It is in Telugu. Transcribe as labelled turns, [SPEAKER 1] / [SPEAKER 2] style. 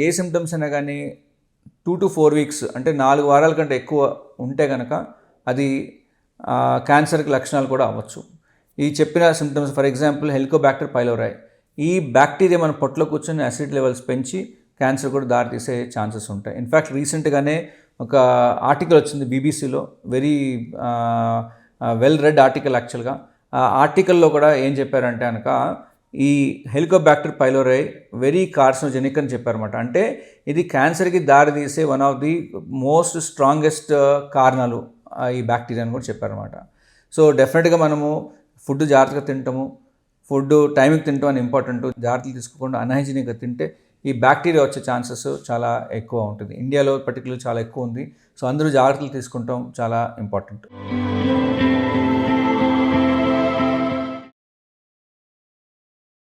[SPEAKER 1] ఏ సిమ్టమ్స్ అయినా కానీ 2 to 4 వీక్స్ అంటే 4 వారాల కంటే ఎక్కువ ఉంటే కనుక అది క్యాన్సర్కి లక్షణాలు కూడా అవ్వచ్చు. ఈ చెప్పిన సిమ్టమ్స్ ఫర్ ఎగ్జాంపుల్ హెలికోబాక్టర్ పైలోరై, ఈ బ్యాక్టీరియా మన పొట్టలో కూర్చొని అసిడ్ లెవెల్స్ పెంచి క్యాన్సర్ కూడా దారితీసే ఛాన్సెస్ ఉంటాయి. ఇన్ఫ్యాక్ట్ రీసెంట్గానే ఒక ఆర్టికల్ వచ్చింది బీబీసీలో, వెరీ వెల్ రెడ్ ఆర్టికల్ యాక్చువల్గా. ఆ ఆర్టికల్లో కూడా ఏం చెప్పారంటే కనుక ఈ హెలికోబాక్టర్ పైలోరై వెరీ కార్సినోజెనిక్ అని చెప్పారన్నమాట. అంటే ఇది క్యాన్సర్కి దారితీసే one of the most strongest కారణాలు ఈ బ్యాక్టీరియా అని కూడా చెప్పారన్నమాట. సో డెఫినెట్గా మనము ఫుడ్ జాగ్రత్తగా తింటాము, ఫుడ్ టైంకి తింటాం అని ఇంపార్టెంట్. జాగ్రత్తలు తీసుకోకుండా అన్హైజీనిక్గా తింటే ఈ బ్యాక్టీరియా వచ్చే ఛాన్సెస్ చాలా ఎక్కువ ఉంటుంది. ఇండియాలో పర్టికులర్ చాలా ఎక్కువ ఉంది. సో అందరూ జాగ్రత్తలు తీసుకుంటాం చాలా ఇంపార్టెంట్.